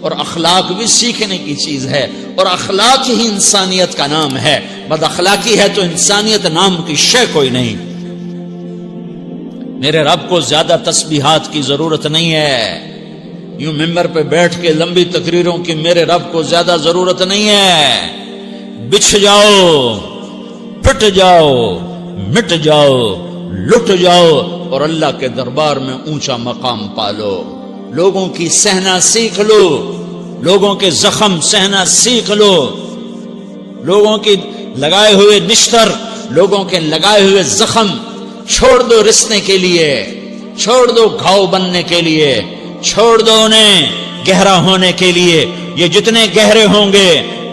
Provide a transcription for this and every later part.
اور اخلاق بھی سیکھنے کی چیز ہے، اور اخلاق ہی انسانیت کا نام ہے۔ بد اخلاقی ہے تو انسانیت نام کی شے کوئی نہیں۔ میرے رب کو زیادہ تسبیحات کی ضرورت نہیں ہے، یوں ممبر پہ بیٹھ کے لمبی تقریروں کی میرے رب کو زیادہ ضرورت نہیں ہے۔ بچھ جاؤ، پٹ جاؤ، مٹ جاؤ، لٹ جاؤ، اور اللہ کے دربار میں اونچا مقام پالو۔ لوگوں کی سہنا سیکھ لو، لوگوں کے زخم سہنا سیکھ لو، لوگوں کی لگائے ہوئے نشتر، لوگوں کے لگائے ہوئے زخم چھوڑ دو رسنے کے لیے، چھوڑ دو گھاؤ بننے کے لیے، چھوڑ دو انہیں گہرا ہونے کے لیے۔ یہ جتنے گہرے ہوں گے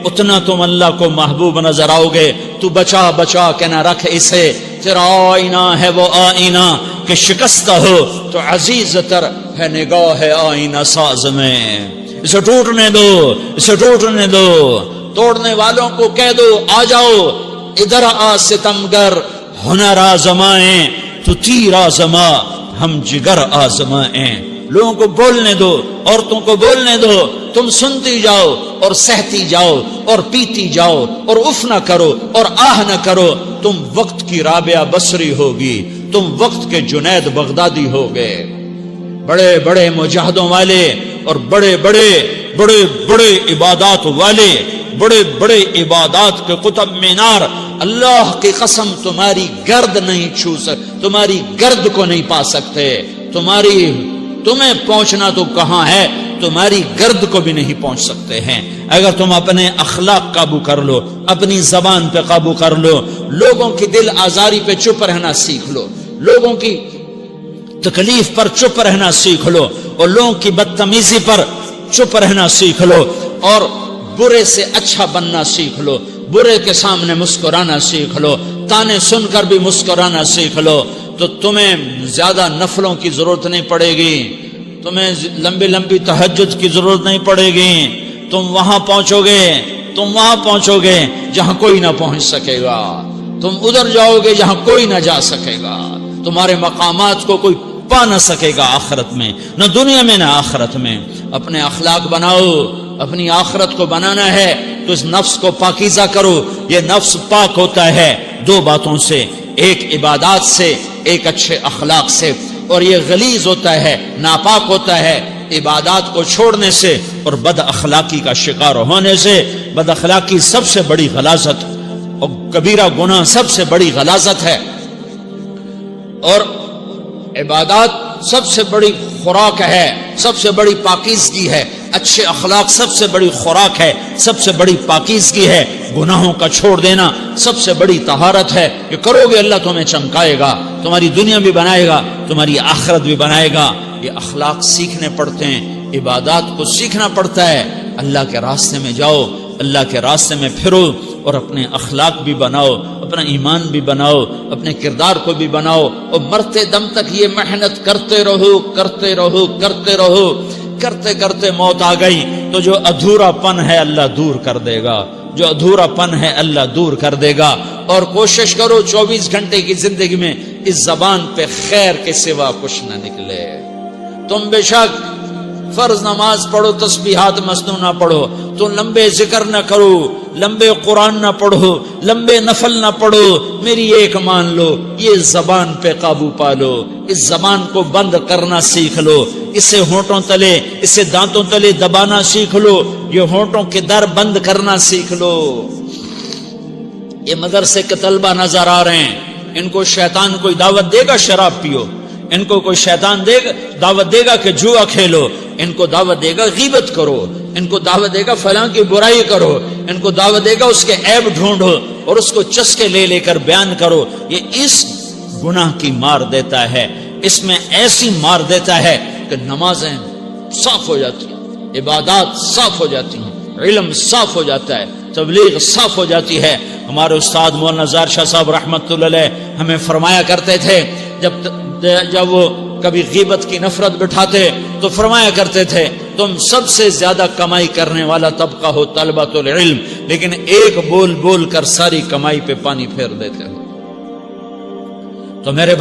اتنا تم اللہ کو محبوب نظر آؤ گے۔ تو بچا بچا کے نہ رکھ اسے، تیرا آئینہ ہے وہ آئینہ کہ شکستہ ہو تو عزیز تر ہے نگاہ آئینہ ساز میں۔ اسے ٹوٹنے دو، اسے ٹوٹنے دو۔ توڑنے والوں کو کہہ دو آ جاؤ ادھر آ ستمگر، ہنر آزمائیں تو تیر آزما، ہم جگر آزمائیں۔ لوگوں کو بولنے دو، عورتوں کو بولنے دو، تم سنتی جاؤ اور سہتی جاؤ اور پیتی جاؤ اور اف نہ کرو اور آہ نہ کرو۔ تم وقت کی رابعہ بصری ہوگی، تم وقت کے جنید بغدادی ہوگے۔ بڑے بڑے مجاہدوں والے اور بڑے بڑے بڑے بڑے عبادات والے، بڑے بڑے عبادات کے قطب مینار، اللہ کی قسم تمہاری گرد نہیں چھو سکتے، تمہاری گرد کو نہیں پا سکتے۔ تمہیں پہنچنا تو کہاں ہے، تمہاری گرد کو بھی نہیں پہنچ سکتے ہیں۔ اگر تم اپنے اخلاق قابو کر لو، اپنی زبان پہ قابو کر لو، لوگوں کی دل آزاری پہ چپ رہنا سیکھ لو، لوگوں کی تکلیف پر چپ رہنا سیکھ لو، اور لوگوں کی بدتمیزی پر چپ رہنا سیکھ لو، اور برے سے اچھا بننا سیکھ لو، برے کے سامنے مسکرانا سیکھ لو، تانے سن کر بھی مسکرانا سیکھ لو، تو تمہیں زیادہ نفلوں کی ضرورت نہیں پڑے گی، تمہیں لمبی لمبی تہجد کی ضرورت نہیں پڑے گی۔ تم وہاں پہنچو گے جہاں کوئی نہ پہنچ سکے گا، تم ادھر جاؤ گے جہاں کوئی نہ جا سکے گا، تمہارے مقامات کو کوئی پا نہ سکے گا آخرت میں، نہ دنیا میں نہ آخرت میں۔ اپنے اخلاق بناؤ، اپنی آخرت کو بنانا ہے تو اس نفس کو پاکیزہ کرو۔ یہ نفس پاک ہوتا ہے دو باتوں سے، ایک عبادات سے، ایک اچھے اخلاق سے، اور یہ غلیظ ہوتا ہے، ناپاک ہوتا ہے عبادات کو چھوڑنے سے اور بد اخلاقی کا شکار ہونے سے۔ بد اخلاقی سب سے بڑی غلاظت اور کبیرہ گناہ سب سے بڑی غلاظت ہے، اور عبادات سب سے بڑی خوراک ہے، سب سے بڑی پاکیزگی ہے۔ اچھے اخلاق سب سے بڑی خوراک ہے، سب سے بڑی پاکیزگی ہے۔ گناہوں کا چھوڑ دینا سب سے بڑی طہارت ہے۔ یہ کرو گے اللہ تمہیں چمکائے گا، تمہاری دنیا بھی بنائے گا، تمہاری آخرت بھی بنائے گا۔ یہ اخلاق سیکھنے پڑتے ہیں، عبادات کو سیکھنا پڑتا ہے۔ اللہ کے راستے میں جاؤ، اللہ کے راستے میں پھرو، اور اپنے اخلاق بھی بناؤ، اپنا ایمان بھی بناؤ، اپنے کردار کو بھی بناؤ، اور مرتے دم تک یہ محنت کرتے رہو کرتے رہو کرتے رہو۔ کرتے کرتے موت آ گئی تو جو ادھورا پن ہے اللہ دور کر دے گا، جو ادھورا پن ہے اللہ دور کر دے گا۔ اور کوشش کرو 24 گھنٹے کی زندگی میں اس زبان پہ خیر کے سوا کچھ نہ نکلے۔ تم بے شک فرض نماز پڑھو، تسبیحات مسنون نہ پڑھو، تو لمبے ذکر نہ کرو، لمبے قرآن نہ پڑھو، لمبے نفل نہ پڑھو، میری ایک مان لو، یہ زبان پہ قابو پالو، اس زبان کو بند کرنا سیکھ لو، اسے ہونٹوں تلے، اسے دانتوں تلے دبانا سیکھ لو، یہ ہونٹوں کے در بند کرنا سیکھ لو۔ یہ مدرسے کے طلبہ نظر آ رہے ہیں، ان کو شیطان کوئی دعوت دے گا شراب پیو، ان کو کوئی شیطان دعوت دے گا کہ جوا کھیلو، ان کو دعوت دے گا غیبت کرو، ان کو دعوت دے گا فلاں کی برائی کرو، ان کو دعوت دے گا اس کے عیب ڈھونڈو اور اس کو چسکے لے لے کر بیان کرو۔ یہ اس گناہ کی مار دیتا ہے، اس میں ایسی مار دیتا ہے کہ نمازیں صاف ہو جاتی ہیں، عبادات صاف ہو جاتی ہیں، علم صاف ہو جاتا ہے، تبلیغ صاف ہو جاتی ہے۔ ہمارے استاد مولانا زار شاہ صاحب رحمۃ اللہ علیہ ہمیں فرمایا کرتے تھے، جب وہ کبھی غیبت کی نفرت بٹھاتے تو فرمایا کرتے تھے تم سب سے زیادہ کمائی کرنے والا طبقہ ہو طلبۃ العلم، لیکن ایک بول بول کر ساری کمائی پہ پانی پھیر دیتے ہو۔ تو میرے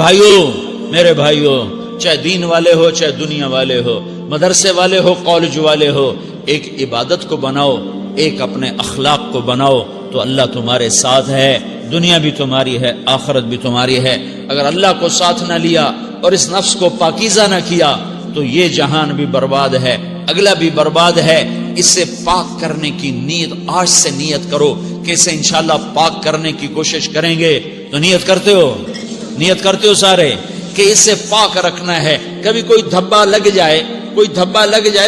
بھائیوں چاہے دین والے ہو چاہے دنیا والے ہو، مدرسے والے ہو کالج والے ہو، ایک عبادت کو بناؤ، ایک اپنے اخلاق کو بناؤ، تو اللہ تمہارے ساتھ ہے، دنیا بھی تمہاری ہے، آخرت بھی تمہاری ہے۔ اگر اللہ کو ساتھ نہ لیا اور اس نفس کو پاکیزہ نہ کیا تو یہ جہان بھی برباد ہے، اگلا بھی برباد ہے۔ اسے پاک کرنے کی نیت آج سے نیت کرو کہ اسے انشاءاللہ پاک کرنے کی کوشش کریں گے۔ تو نیت کرتے ہو سارے کہ اسے پاک رکھنا ہے۔ کبھی کوئی دھبا لگ جائے،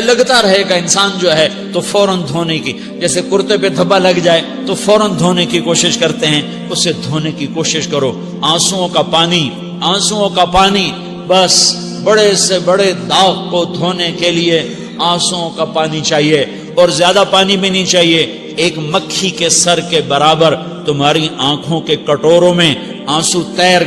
لگتا رہے گا انسان جو ہے تو فوراً دھونے کی، جیسے کرتے پہ دھبا لگ جائے تو فوراً دھونے کی کوشش کرتے ہیں، اسے دھونے کی کوشش کرو۔ آنسوؤں کا پانی بس بڑے سے بڑے داغ کو دھونے کے لیے آنسوؤں کا پانی چاہیے، اور زیادہ پانی بھی نہیں چاہیے۔ ایک مکھی کے سر کے برابر تمہاری آنکھوں کے کٹوروں میں آنسو تیر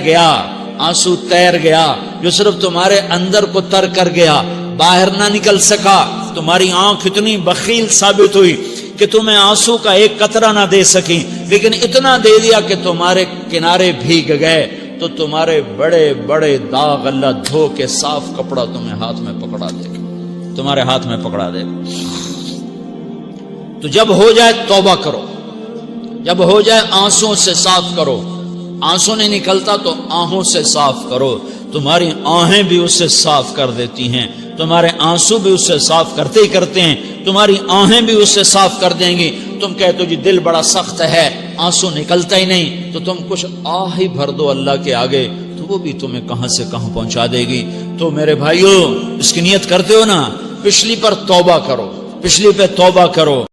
گیا جو صرف تمہارے اندر کو تر کر گیا، باہر نہ نکل سکا۔ تمہاری آنکھ اتنی بخیل ثابت ہوئی کہ تمہیں آنسو کا ایک قطرہ نہ دے سکی، لیکن اتنا دے دیا کہ تمہارے کنارے بھیگ گئے۔ تو تمہارے بڑے بڑے داغ اللہ دھو کے صاف کپڑا تمہیں ہاتھ میں پکڑا دے گا، تمہارے ہاتھ میں پکڑا دے گا۔ تو جب ہو جائے توبہ کرو، جب ہو جائے آنسوں سے صاف کرو۔ آنسو نہیں نکلتا تو آہوں سے صاف کرو، تمہاری آہیں بھی اس سے صاف کر دیتی ہیں، تمہارے آنسو بھی اس سے صاف کرتے ہی کرتے ہیں، تمہاری آہیں بھی اس سے صاف کر دیں گی۔ تم کہتے ہو جی دل بڑا سخت ہے، آنسو نکلتا ہی نہیں، تو تم کچھ آہ ہی بھر دو اللہ کے آگے، تو وہ بھی تمہیں کہاں سے کہاں پہنچا دے گی۔ تو میرے بھائیو، اس کی نیت کرتے ہو نا، پچھلی پر توبہ کرو، پچھلی پہ توبہ کرو۔